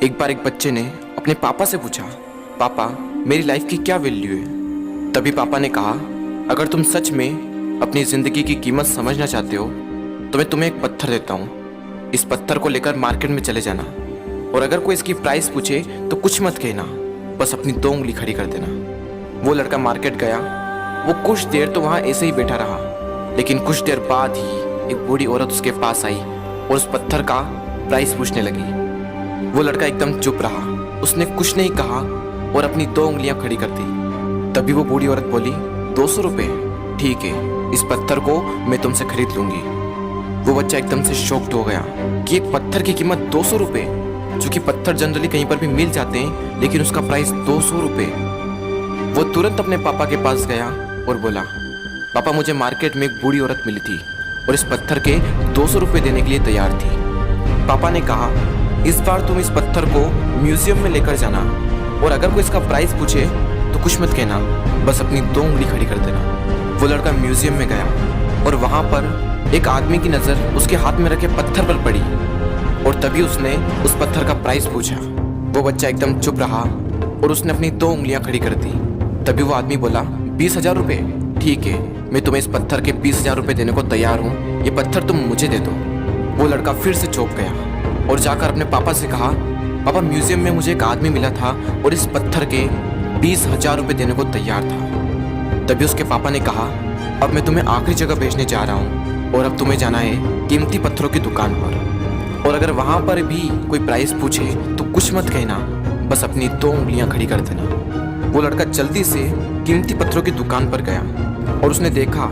एक बार एक बच्चे ने अपने पापा से पूछा, पापा मेरी लाइफ की क्या वैल्यू है। तभी पापा ने कहा, अगर तुम सच में अपनी ज़िंदगी की कीमत समझना चाहते हो तो मैं तुम्हें एक पत्थर देता हूँ। इस पत्थर को लेकर मार्केट में चले जाना और अगर कोई इसकी प्राइस पूछे तो कुछ मत कहना, बस अपनी 2 उंगली खड़ी कर देना। वो लड़का मार्केट गया। वो कुछ देर तो वहाँ ऐसे ही बैठा रहा, लेकिन कुछ देर बाद ही एक बूढ़ी औरत उसके पास आई और उस पत्थर का प्राइस पूछने लगी। वो लड़का एकदम चुप रहा, उसने कुछ नहीं कहा और अपनी 2 उंगलियां खड़ी कर दी। तभी वो बूढ़ी औरत बोली, 200 रुपये, ठीक है, इस पत्थर को मैं तुमसे खरीद लूंगी। वो बच्चा एकदम से शॉक्ड हो गया कि एक पत्थर की कीमत 200 रुपये, जो कि पत्थर जनरली कहीं पर भी मिल जाते हैं, लेकिन उसका प्राइस 200 रुपये। वो तुरंत अपने पापा के पास गया और बोला, पापा मुझे मार्केट में एक बूढ़ी औरत मिली थी और इस पत्थर के 200 रुपये देने के लिए तैयार थी। पापा ने कहा, इस बार तुम इस पत्थर को म्यूजियम में लेकर जाना और अगर कोई इसका प्राइस पूछे तो कुछ मत कहना, बस अपनी 2 उंगली खड़ी कर देना। वो लड़का म्यूजियम में गया और वहाँ पर एक आदमी की नज़र उसके हाथ में रखे पत्थर पर पड़ी और तभी उसने उस पत्थर का प्राइस पूछा। वो बच्चा एकदम चुप रहा और उसने अपनी 2 उंगलियां खड़ी कर दी। तभी वो आदमी बोला, 20,000 रुपये, ठीक है, मैं तुम्हें इस पत्थर के 20,000 रुपये देने को तैयार हूँ, ये पत्थर तुम मुझे दे दो। वो लड़का फिर से चौंक गया और जाकर अपने पापा से कहा, पापा म्यूजियम में मुझे एक आदमी मिला था और इस पत्थर के 20,000 रुपये देने को तैयार था। तभी उसके पापा ने कहा, अब मैं तुम्हें आखिरी जगह भेजने जा रहा हूँ और अब तुम्हें जाना है कीमती पत्थरों की दुकान पर और अगर वहाँ पर भी कोई प्राइस पूछे तो कुछ मत कहना, बस अपनी 2 उंगलियां खड़ी कर देना। वो लड़का जल्दी से कीमती पत्थरों की दुकान पर गया और उसने देखा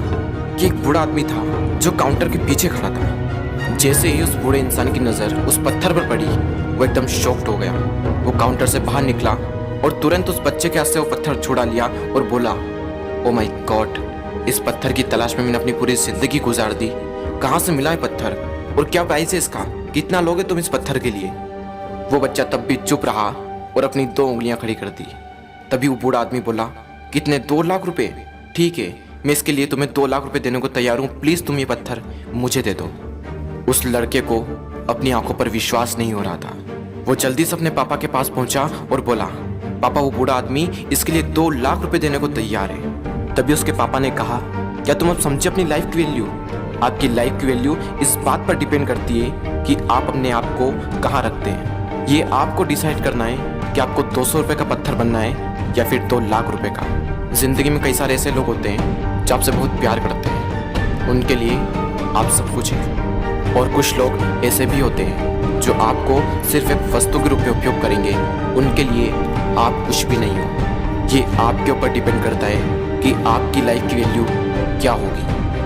कि एक बूढ़ा आदमी था जो काउंटर के पीछे खड़ा था। जैसे ही उस बूढ़े इंसान की नज़र उस पत्थर पर पड़ी, वो एकदम शॉक्ड हो गया। वो काउंटर से बाहर निकला और तुरंत उस बच्चे के हाथ से वो पत्थर छुड़ा लिया और बोला, ओ माय गॉड, इस पत्थर की तलाश में मैंने अपनी पूरी जिंदगी गुजार दी। कहाँ से मिला है पत्थर और क्या प्राइस है इसका, कितना लोगे तुम इस पत्थर के लिए। वो बच्चा तब भी चुप रहा और अपनी 2 उंगलियां खड़ी कर दी। तभी वो बूढ़ा आदमी बोला, कितने, 2 लाख रुपए, ठीक है, मैं इसके लिए तुम्हें 2 लाख रुपए देने को तैयार हूँ, प्लीज़ तुम ये पत्थर मुझे दे दो। उस लड़के को अपनी आंखों पर विश्वास नहीं हो रहा था। वो जल्दी से अपने पापा के पास पहुंचा और बोला, पापा वो बूढ़ा आदमी इसके लिए 2 लाख रुपए देने को तैयार है। तभी उसके पापा ने कहा, क्या तुम अब समझे अपनी लाइफ की वैल्यू? आपकी लाइफ की वैल्यू इस बात पर डिपेंड करती है कि आप अपने आप को कहाँ रखते हैं। ये आपको डिसाइड करना है कि आपको 200 रुपये का पत्थर बनना है या फिर 2 लाख रुपए का। जिंदगी में कई सारे ऐसे लोग होते हैं जो आपसे बहुत प्यार करते हैं, उनके लिए आप सब कुछ हैं, और कुछ लोग ऐसे भी होते हैं जो आपको सिर्फ एक वस्तु के रूप में उपयोग करेंगे, उनके लिए आप कुछ भी नहीं हो। ये आपके ऊपर डिपेंड करता है कि आपकी लाइफ की वैल्यू क्या होगी।